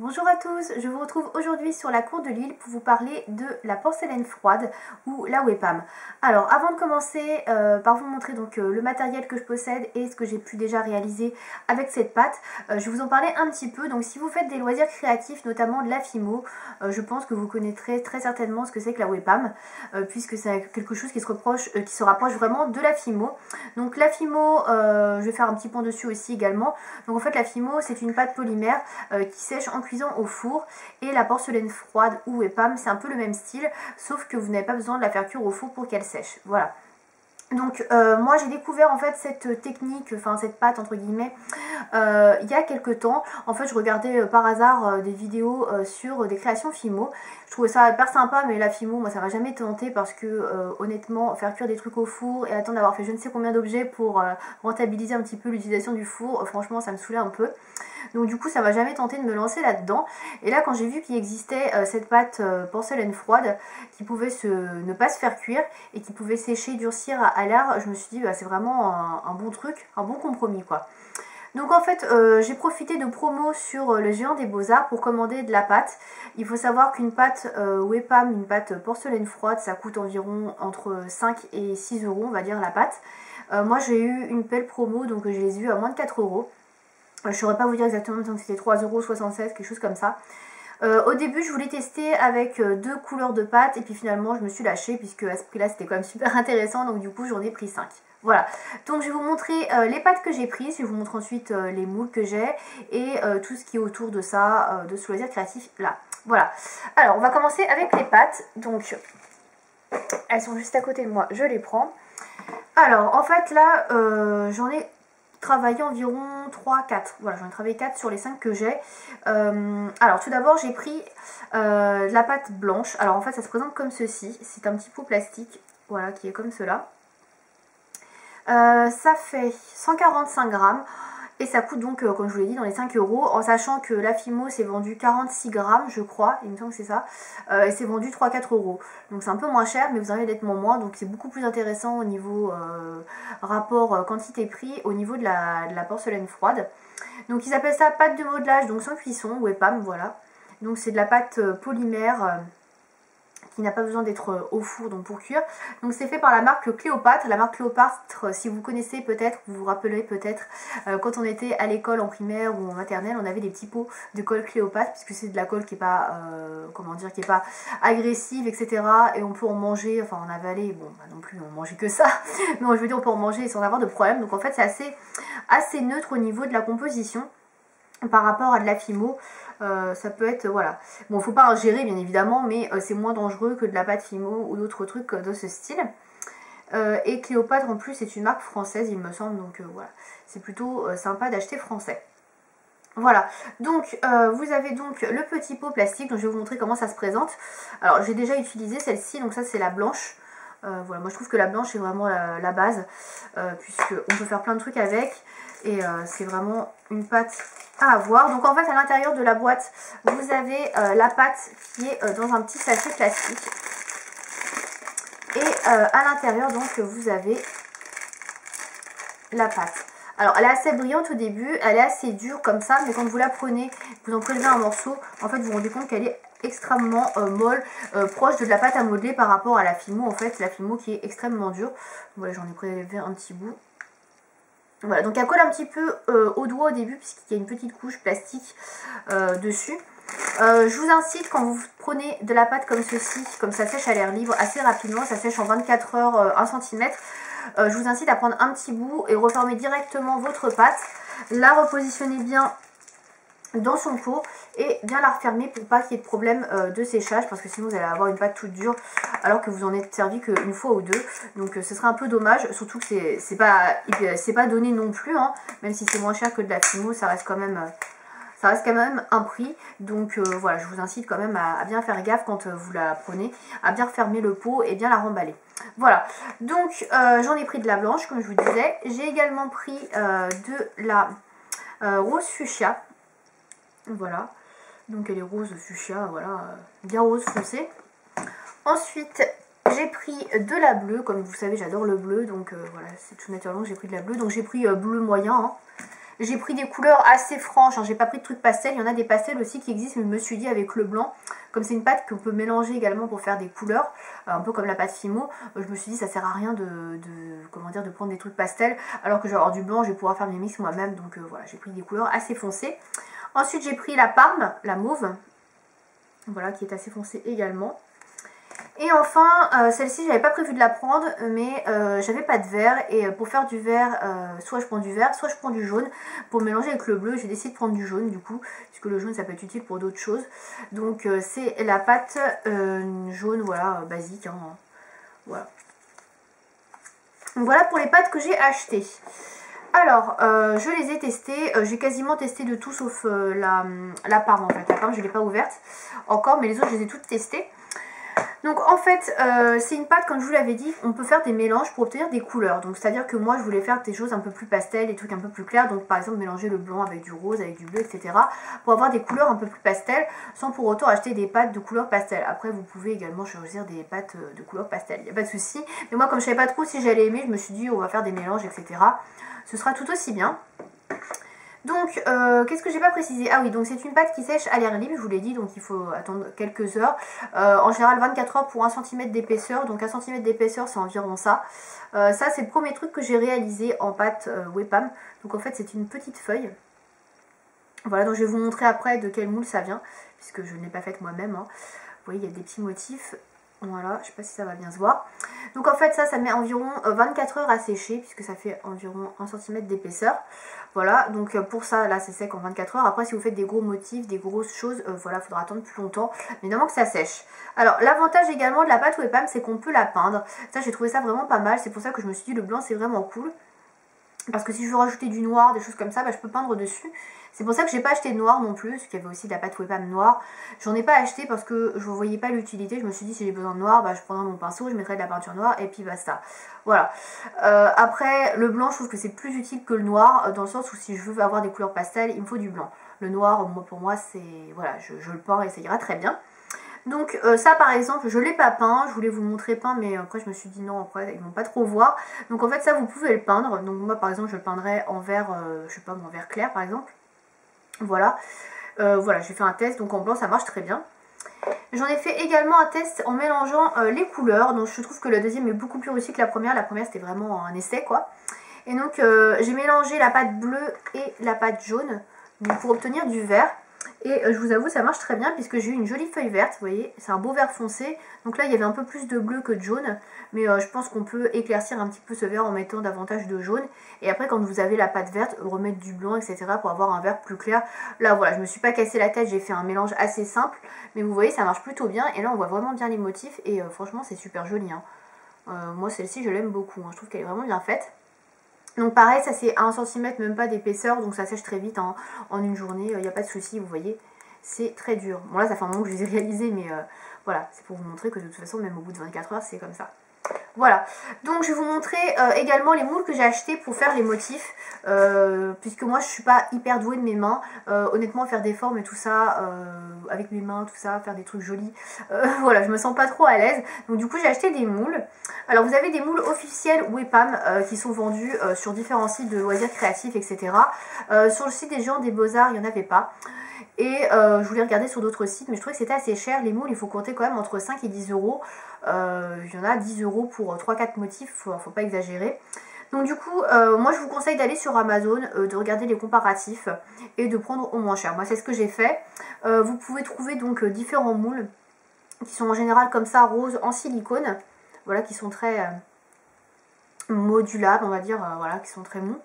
Bonjour à tous, je vous retrouve aujourd'hui sur la cour de Lille pour vous parler de la porcelaine froide ou la Webam. Alors avant de commencer par vous montrer donc le matériel que je possède et ce que j'ai pu déjà réaliser avec cette pâte, je vais vous en parler un petit peu. Donc si vous faites des loisirs créatifs, notamment de la Fimo, je pense que vous connaîtrez très certainement ce que c'est que la Webam, puisque c'est quelque chose qui se rapproche vraiment de la Fimo. Donc la Fimo, je vais faire un petit point dessus aussi également. Donc en fait la Fimo c'est une pâte polymère qui sèche en cuisant au four, et la porcelaine froide ou Webam c'est un peu le même style, sauf que vous n'avez pas besoin de la faire cuire au four pour qu'elle sèche. Voilà. Donc moi j'ai découvert en fait cette technique, enfin cette pâte entre guillemets, il y a quelques temps. En fait je regardais par hasard des vidéos sur des créations Fimo. Je trouvais ça hyper sympa, mais la Fimo moi ça m'a jamais tenté parce que honnêtement faire cuire des trucs au four et attendre d'avoir fait je ne sais combien d'objets pour rentabiliser un petit peu l'utilisation du four, franchement ça me saoulait un peu. Donc du coup ça m'a jamais tenté de me lancer là-dedans. Et là quand j'ai vu qu'il existait cette pâte porcelaine froide qui pouvait ne pas se faire cuire et qui pouvait sécher, durcir à l'air, je me suis dit bah, c'est vraiment un bon truc, un bon compromis quoi. Donc en fait j'ai profité de promos sur le Géant des Beaux-Arts pour commander de la pâte. Il faut savoir qu'une pâte Webam, une pâte porcelaine froide, ça coûte environ entre 5 et 6 euros on va dire la pâte. Moi j'ai eu une belle promo, donc je les ai eu à moins de 4 euros. Je ne saurais pas vous dire exactement si c'était 3,76 €, quelque chose comme ça. Au début je voulais tester avec deux couleurs de pâte et puis finalement je me suis lâchée puisque à ce prix là c'était quand même super intéressant, donc du coup j'en ai pris 5. Voilà, donc je vais vous montrer les pâtes que j'ai prises, je vais vous montrer ensuite les moules que j'ai et tout ce qui est autour de ça, de ce loisir créatif là. Voilà, alors on va commencer avec les pâtes, donc elles sont juste à côté de moi, je les prends. Alors en fait là j'en ai travaillé environ 3-4, voilà j'en ai travaillé 4 sur les 5 que j'ai. Alors tout d'abord j'ai pris de la pâte blanche. Alors en fait ça se présente comme ceci, c'est un petit pot plastique, voilà, qui est comme cela. Ça fait 145 grammes et ça coûte donc comme je vous l'ai dit dans les 5 euros, en sachant que la Fimo c'est vendu 46 grammes je crois, il me semble que c'est ça, et c'est vendu 3-4 euros, donc c'est un peu moins cher mais vous en avez nettement moins, donc c'est beaucoup plus intéressant au niveau rapport quantité-prix au niveau de la porcelaine froide. Donc ils appellent ça pâte de modelage, donc sans cuisson, Webam, voilà. Donc c'est de la pâte polymère qui n'a pas besoin d'être au four donc pour cuire. Donc c'est fait par la marque Cléopâtre. La marque Cléopâtre, si vous connaissez peut-être, vous vous rappelez peut-être, quand on était à l'école en primaire ou en maternelle, on avait des petits pots de colle Cléopâtre, puisque c'est de la colle qui est pas, comment dire, qui est pas agressive, etc. Et on peut en manger, enfin en avaler, bon bah non plus on mangeait que ça, mais je veux dire on peut en manger sans avoir de problème. Donc en fait c'est assez neutre au niveau de la composition par rapport à de la Fimo. Ça peut être, voilà, bon faut pas ingérer bien évidemment, mais c'est moins dangereux que de la pâte Fimo ou d'autres trucs de ce style. Et Cléopâtre en plus c'est une marque française il me semble, donc voilà, c'est plutôt sympa d'acheter français. Voilà, donc vous avez donc le petit pot plastique, donc je vais vous montrer comment ça se présente. Alors j'ai déjà utilisé celle-ci, donc ça c'est la blanche. Voilà, moi je trouve que la blanche est vraiment la base, puisqu'on peut faire plein de trucs avec, et c'est vraiment une pâte à avoir. Donc en fait à l'intérieur de la boîte vous avez la pâte qui est dans un petit sachet plastique, et à l'intérieur donc vous avez la pâte. Alors elle est assez brillante au début, elle est assez dure comme ça, mais quand vous la prenez, vous en prélevez un morceau, en fait vous vous rendez compte qu'elle est extrêmement molle, proche de la pâte à modeler par rapport à la Fimo, en fait la Fimo qui est extrêmement dure. Voilà, j'en ai prélevé un petit bout. Voilà, donc elle colle un petit peu au doigt au début puisqu'il y a une petite couche plastique dessus. Je vous incite, quand vous prenez de la pâte comme ceci, comme ça sèche à l'air libre assez rapidement, ça sèche en 24 heures 1 cm, je vous incite à prendre un petit bout et reformer directement votre pâte, la repositionner bien dans son pot et bien la refermer pour pas qu'il y ait de problème de séchage, parce que sinon vous allez avoir une pâte toute dure alors que vous en êtes servi qu'une fois ou deux, donc ce serait un peu dommage, surtout que c'est pas donné non plus, hein. Même si c'est moins cher que de la Fimo, ça reste quand même un prix, donc voilà, je vous incite quand même à bien faire gaffe quand vous la prenez, à bien refermer le pot et bien la remballer. Voilà, donc j'en ai pris de la blanche comme je vous disais, j'ai également pris de la rose fuchsia. Voilà, donc elle est rose fuchsia, voilà, bien rose foncé. Ensuite j'ai pris de la bleue, comme vous savez j'adore le bleu, donc voilà, c'est tout naturellement que j'ai pris de la bleue, donc j'ai pris bleu moyen, hein. J'ai pris des couleurs assez franches, hein, j'ai pas pris de trucs pastels. Il y en a des pastels aussi qui existent, mais je me suis dit avec le blanc, comme c'est une pâte qu'on peut mélanger également pour faire des couleurs, un peu comme la pâte Fimo, je me suis dit ça sert à rien de prendre des trucs pastels, alors que je vais avoir du blanc, je vais pouvoir faire mes mix moi-même. Donc voilà, j'ai pris des couleurs assez foncées. Ensuite j'ai pris la Parme, la mauve, voilà, qui est assez foncée également. Et enfin, celle-ci, j'avais pas prévu de la prendre, mais j'avais pas de vert. Et pour faire du vert, soit je prends du vert, soit je prends du jaune. Pour mélanger avec le bleu, j'ai décidé de prendre du jaune, du coup, puisque le jaune, ça peut être utile pour d'autres choses. Donc, c'est la pâte jaune, voilà, basique. Hein, voilà. Donc, voilà pour les pâtes que j'ai achetées. Alors, je les ai testées. J'ai quasiment testé de tout, sauf la Parme, en fait. La Parme, je ne l'ai pas ouverte encore, mais les autres, je les ai toutes testées. Donc en fait c'est une pâte, comme je vous l'avais dit, on peut faire des mélanges pour obtenir des couleurs. Donc c'est à dire que moi je voulais faire des choses un peu plus pastel, des trucs un peu plus clairs. Donc par exemple mélanger le blanc avec du rose, avec du bleu, etc. Pour avoir des couleurs un peu plus pastel, sans pour autant acheter des pâtes de couleur pastel. Après vous pouvez également choisir des pâtes de couleur pastel, il n'y a pas de souci. Mais moi comme je savais pas trop si j'allais aimer, je me suis dit on va faire des mélanges, etc. Ce sera tout aussi bien. Donc, qu'est-ce que j'ai pas précisé? Ah oui, donc c'est une pâte qui sèche à l'air libre, je vous l'ai dit, donc il faut attendre quelques heures. En général, 24 heures pour 1 cm d'épaisseur, donc 1 cm d'épaisseur, c'est environ ça. Ça, c'est le premier truc que j'ai réalisé en pâte Wepam. Donc en fait, c'est une petite feuille. Voilà, donc je vais vous montrer après de quel moule ça vient, puisque je ne l'ai pas faite moi-même. Hein. Vous voyez, il y a des petits motifs. Voilà, je ne sais pas si ça va bien se voir. Donc en fait ça met environ 24 heures à sécher, puisque ça fait environ 1 cm d'épaisseur. Voilà, donc pour ça, là c'est sec en 24 heures. Après si vous faites des gros motifs, des grosses choses, voilà, il faudra attendre plus longtemps. Mais évidemment que ça sèche. Alors l'avantage également de la pâte Wepam, c'est qu'on peut la peindre. Ça j'ai trouvé ça vraiment pas mal, c'est pour ça que je me suis dit le blanc c'est vraiment cool. Parce que si je veux rajouter du noir, des choses comme ça, bah, je peux peindre dessus. C'est pour ça que j'ai pas acheté de noir non plus, parce qu'il y avait aussi de la pâte Wepam noire. J'en ai pas acheté parce que je ne voyais pas l'utilité. Je me suis dit si j'ai besoin de noir, bah, je prendrai mon pinceau, je mettrai de la peinture noire et puis basta. Voilà. Après, le blanc, je trouve que c'est plus utile que le noir, dans le sens où si je veux avoir des couleurs pastel, il me faut du blanc. Le noir, pour moi, c'est... Voilà, je le peins et ça ira très bien. Donc ça par exemple je l'ai pas peint, je voulais vous le montrer peint mais après je me suis dit non, après ils vont pas trop voir. Donc en fait ça vous pouvez le peindre, donc moi par exemple je le peindrais en vert, je sais pas, en vert clair par exemple. Voilà, voilà j'ai fait un test, donc en blanc ça marche très bien. J'en ai fait également un test en mélangeant les couleurs, donc je trouve que la deuxième est beaucoup plus réussie que la première c'était vraiment un essai quoi. Et donc j'ai mélangé la pâte bleue et la pâte jaune donc, pour obtenir du vert. Et je vous avoue ça marche très bien puisque j'ai eu une jolie feuille verte, vous voyez, c'est un beau vert foncé. Donc là il y avait un peu plus de bleu que de jaune, mais je pense qu'on peut éclaircir un petit peu ce vert en mettant davantage de jaune. Et après quand vous avez la pâte verte, remettre du blanc etc. pour avoir un vert plus clair. Là voilà, je me suis pas cassé la tête, j'ai fait un mélange assez simple, mais vous voyez ça marche plutôt bien. Et là on voit vraiment bien les motifs et franchement c'est super joli. Hein. Moi celle-ci je l'aime beaucoup, hein. Je trouve qu'elle est vraiment bien faite. Donc pareil, ça c'est 1 cm même pas d'épaisseur, donc ça sèche très vite en une journée, il n'y a pas de souci, vous voyez, c'est très dur. Bon là ça fait un moment que je les ai réalisés, mais voilà, c'est pour vous montrer que de toute façon même au bout de 24 heures c'est comme ça. Voilà, donc je vais vous montrer également les moules que j'ai achetés pour faire les motifs, puisque moi je suis pas hyper douée de mes mains, honnêtement faire des formes et tout ça, avec mes mains, tout ça, faire des trucs jolis, voilà, je me sens pas trop à l'aise, donc du coup j'ai acheté des moules. Alors vous avez des moules officiels Wepam qui sont vendus sur différents sites de loisirs créatifs, etc. Sur le site des Géants des Beaux-Arts, il n'y en avait pas. Et je voulais regarder sur d'autres sites, mais je trouvais que c'était assez cher. Les moules, il faut compter quand même entre 5 et 10 euros. Il y en a 10 euros pour 3-4 motifs, faut pas exagérer. Donc du coup, moi je vous conseille d'aller sur Amazon, de regarder les comparatifs et de prendre au moins cher. Moi c'est ce que j'ai fait. Vous pouvez trouver donc différents moules qui sont en général comme ça, roses en silicone. Voilà, qui sont très modulables, on va dire, voilà, qui sont très mous.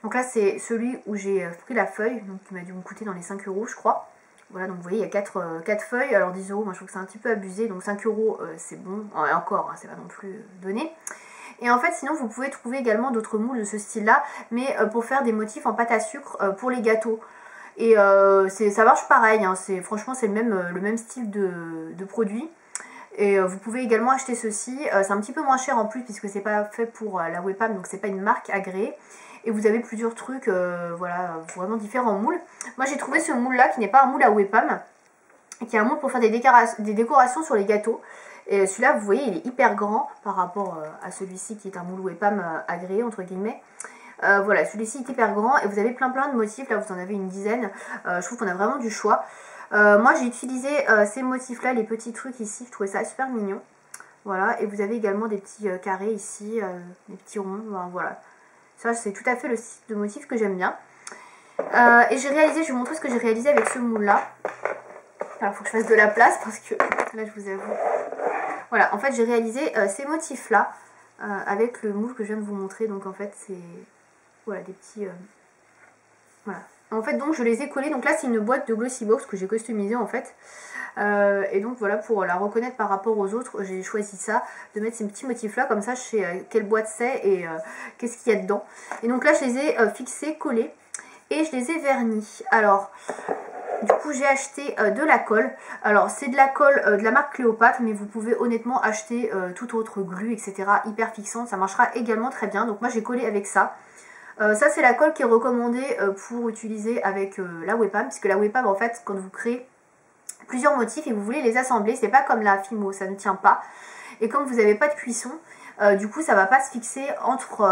Donc là c'est celui où j'ai pris la feuille, donc qui m'a dû me coûter dans les 5 euros je crois. Voilà, donc vous voyez il y a 4 feuilles, alors 10 euros moi je trouve que c'est un petit peu abusé, donc 5 euros c'est bon, et encore hein, c'est pas non plus donné. Et en fait sinon vous pouvez trouver également d'autres moules de ce style là, mais pour faire des motifs en pâte à sucre pour les gâteaux. Et ça marche pareil, hein, franchement c'est le même style de produit. Et vous pouvez également acheter ceci, c'est un petit peu moins cher en plus puisque c'est pas fait pour la Wepam, donc c'est pas une marque agréée. Et vous avez plusieurs trucs, voilà, vraiment différents moules. Moi j'ai trouvé ce moule là qui n'est pas un moule à Wepam, qui est un moule pour faire des décorations sur les gâteaux. Et celui-là vous voyez il est hyper grand par rapport à celui-ci qui est un moule Wepam agréé entre guillemets. Voilà, celui-ci est hyper grand et vous avez plein de motifs, là vous en avez une dizaine. Je trouve qu'on a vraiment du choix. Moi j'ai utilisé ces motifs là, les petits trucs ici, je trouvais ça super mignon. Voilà, et vous avez également des petits carrés ici, des petits ronds, voilà. Ça c'est tout à fait le style de motif que j'aime bien. Et j'ai réalisé, je vais vous montrer ce que j'ai réalisé avec ce moule là. Alors il faut que je fasse de la place parce que là je vous avoue. Voilà, en fait j'ai réalisé ces motifs là avec le moule que je viens de vous montrer. Donc en fait c'est, voilà, des petits... voilà. En fait donc je les ai collés, donc là c'est une boîte de Glossybox que j'ai customisée en fait. Et donc voilà, pour la reconnaître par rapport aux autres, j'ai choisi ça, de mettre ces petits motifs là, comme ça je sais quelle boîte c'est et qu'est-ce qu'il y a dedans. Et donc là je les ai fixés, collés et je les ai vernis. Alors du coup j'ai acheté de la colle. Alors c'est de la colle de la marque Cléopâtre, mais vous pouvez honnêtement acheter toute autre glu etc, hyper fixante, ça marchera également très bien. Donc moi j'ai collé avec ça. Ça c'est la colle qui est recommandée pour utiliser avec la Webam, puisque la Webam en fait quand vous créez plusieurs motifs et vous voulez les assembler, c'est pas comme la Fimo, ça ne tient pas. Et comme vous n'avez pas de cuisson, du coup ça va pas se fixer entre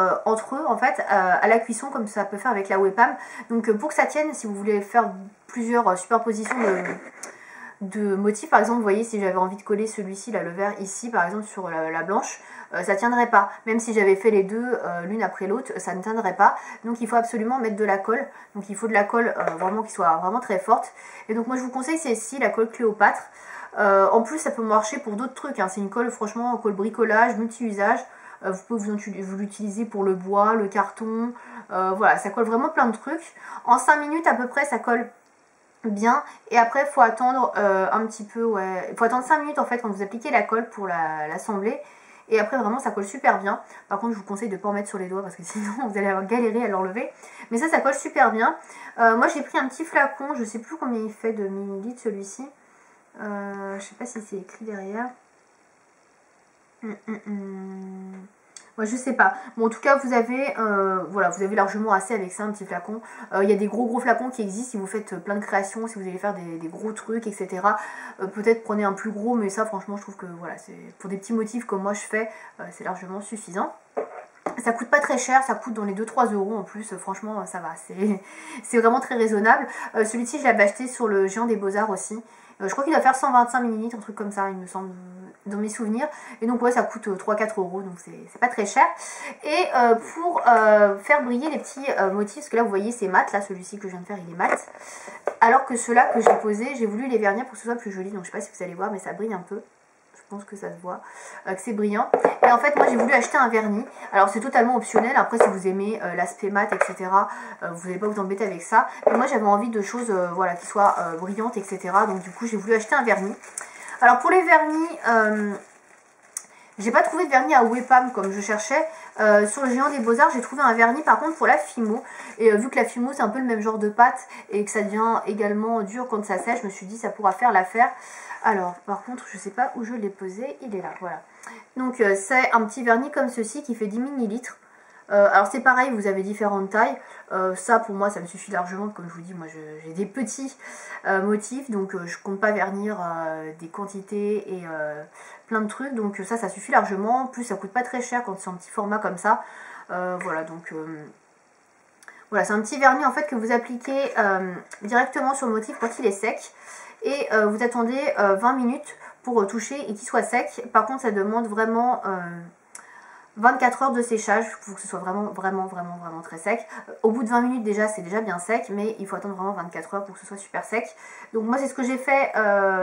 eux en fait à la cuisson comme ça peut faire avec la Webam. Donc pour que ça tienne, si vous voulez faire plusieurs superpositions de motifs, par exemple vous voyez si j'avais envie de coller celui-ci là, le vert ici par exemple sur la blanche, ça tiendrait pas. Même si j'avais fait les deux l'une après l'autre, ça ne tiendrait pas. Donc il faut absolument mettre de la colle. Donc il faut de la colle vraiment qui soit vraiment très forte. Et donc moi je vous conseille celle-ci, la colle Cléopâtre. En plus ça peut marcher pour d'autres trucs, hein. C'est une colle franchement, colle bricolage, multi-usage. Vous pouvez vous l'utiliser pour le bois, le carton. Voilà, ça colle vraiment plein de trucs. En 5 minutes à peu près ça colle bien, et après il faut attendre un petit peu, ouais, il faut attendre 5 minutes en fait quand vous appliquez la colle pour l'assembler, et après vraiment ça colle super bien. Par contre je vous conseille de ne pas en mettre sur les doigts parce que sinon vous allez avoir galéré à l'enlever, mais ça colle super bien. Moi j'ai pris un petit flacon, je sais plus combien il fait de millilitres celui-ci, je sais pas si c'est écrit derrière. Ouais, je sais pas. Bon, en tout cas, vous avez, voilà, vous avez largement assez avec ça, un petit flacon. Il y a des gros flacons qui existent si vous faites plein de créations, si vous allez faire des gros trucs, etc. Peut-être prenez un plus gros, mais ça, franchement, je trouve que voilà, c'est pour des petits motifs comme moi je fais, c'est largement suffisant. Ça coûte pas très cher, ça coûte dans les 2-3 euros en plus, franchement ça va, c'est vraiment très raisonnable. Celui-ci je l'avais acheté sur le Géant des Beaux-Arts aussi. Je crois qu'il doit faire 125 ml, un truc comme ça il me semble, dans mes souvenirs. Et donc ouais ça coûte 3-4 euros, donc c'est pas très cher. Et pour faire briller les petits motifs, parce que là vous voyez c'est mat, là celui-ci que je viens de faire il est mat. Alors que ceux-là que j'ai posés, j'ai voulu les vernir pour que ce soit plus joli, donc je sais pas si vous allez voir mais ça brille un peu. Je pense que ça se voit, que c'est brillant. Et en fait moi j'ai voulu acheter un vernis. Alors c'est totalement optionnel, après si vous aimez l'aspect mat etc, vous n'allez pas vous embêter avec ça. Mais moi j'avais envie de choses voilà, qui soient brillantes etc. Donc du coup j'ai voulu acheter un vernis. Alors pour les vernis, j'ai pas trouvé de vernis à Webam comme je cherchais. Sur le Géant des Beaux-Arts j'ai trouvé un vernis par contre pour la Fimo. Et vu que la Fimo c'est un peu le même genre de pâte et que ça devient également dur quand ça sèche, je me suis dit ça pourra faire l'affaire. Alors par contre je sais pas où je l'ai posé, il est là, voilà. Donc c'est un petit vernis comme ceci qui fait 10 ml. Alors c'est pareil, vous avez différentes tailles. Ça pour moi ça me suffit largement, comme je vous dis, moi j'ai des petits motifs, donc je compte pas vernir des quantités et plein de trucs, donc ça suffit largement. En plus ça coûte pas très cher quand c'est en petit format comme ça. Voilà, donc voilà, c'est un petit vernis en fait que vous appliquez directement sur le motif quand il est sec. Et vous attendez 20 minutes pour toucher et qu'il soit sec. Par contre ça demande vraiment 24 heures de séchage pour que ce soit vraiment très sec. Au bout de 20 minutes déjà c'est déjà bien sec, mais il faut attendre vraiment 24 heures pour que ce soit super sec. Donc moi c'est ce que j'ai fait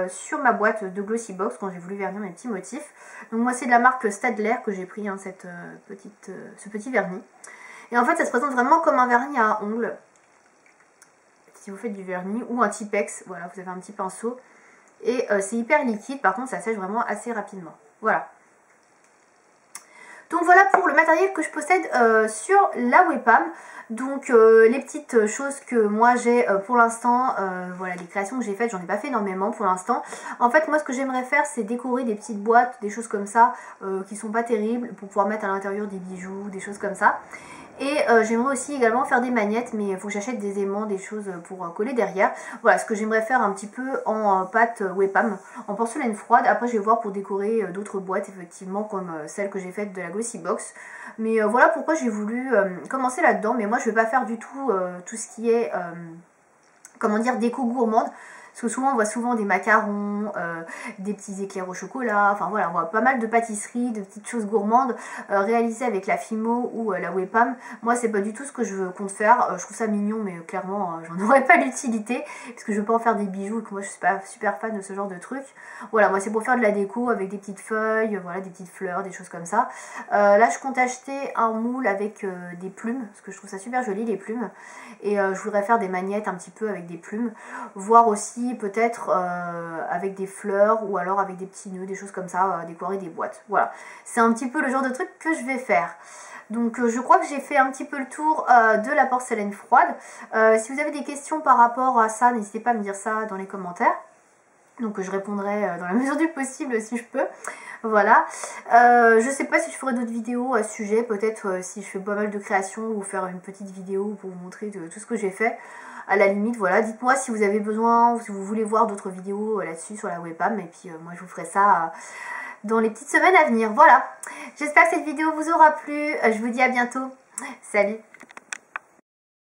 sur ma boîte de Glossybox quand j'ai voulu vernir mes petits motifs. Donc moi c'est de la marque Stadler que j'ai pris hein, ce petit vernis. Et en fait ça se présente vraiment comme un vernis à ongles. Si vous faites du vernis ou un Tipex, voilà, vous avez un petit pinceau. Et c'est hyper liquide, par contre ça sèche vraiment assez rapidement. Voilà. Donc voilà pour le matériel que je possède sur la Webam. Donc les petites choses que moi j'ai pour l'instant, voilà, les créations que j'ai faites, j'en ai pas fait énormément pour l'instant. En fait moi ce que j'aimerais faire c'est décorer des petites boîtes, des choses comme ça qui sont pas terribles pour pouvoir mettre à l'intérieur des bijoux, des choses comme ça. Et j'aimerais aussi également faire des magnettes, mais il faut que j'achète des aimants, des choses pour coller derrière. Voilà ce que j'aimerais faire un petit peu en pâte Webam, en porcelaine froide. Après je vais voir pour décorer d'autres boîtes effectivement comme celle que j'ai faite de la Glossybox. Mais voilà pourquoi j'ai voulu commencer là-dedans. Mais moi je vais pas faire du tout tout ce qui est, comment dire, déco gourmande. Parce que souvent on voit souvent des macarons, des petits éclairs au chocolat, enfin voilà, on voit pas mal de pâtisseries, de petites choses gourmandes réalisées avec la Fimo ou la Webam. Moi c'est pas du tout ce que je compte faire, je trouve ça mignon mais clairement j'en aurais pas l'utilité, parce que je veux pas en faire des bijoux et que moi je suis pas super fan de ce genre de truc. Voilà, moi c'est pour faire de la déco avec des petites feuilles, voilà, des petites fleurs, des choses comme ça. Là je compte acheter un moule avec des plumes, parce que je trouve ça super joli les plumes. Et je voudrais faire des magnettes un petit peu avec des plumes, voire aussi peut-être avec des fleurs ou alors avec des petits nœuds, des choses comme ça, décorer des boîtes. Voilà, c'est un petit peu le genre de truc que je vais faire. Donc je crois que j'ai fait un petit peu le tour de la porcelaine froide. Si vous avez des questions par rapport à ça, n'hésitez pas à me dire ça dans les commentaires. Donc je répondrai dans la mesure du possible si je peux. Voilà. Je sais pas si je ferai d'autres vidéos à ce sujet. Peut-être si je fais pas mal de créations ou faire une petite vidéo pour vous montrer tout ce que j'ai fait. À la limite, voilà. Dites-moi si vous avez besoin ou si vous voulez voir d'autres vidéos là-dessus sur la Webam. Et puis moi je vous ferai ça dans les petites semaines à venir. Voilà. J'espère que cette vidéo vous aura plu. Je vous dis à bientôt. Salut.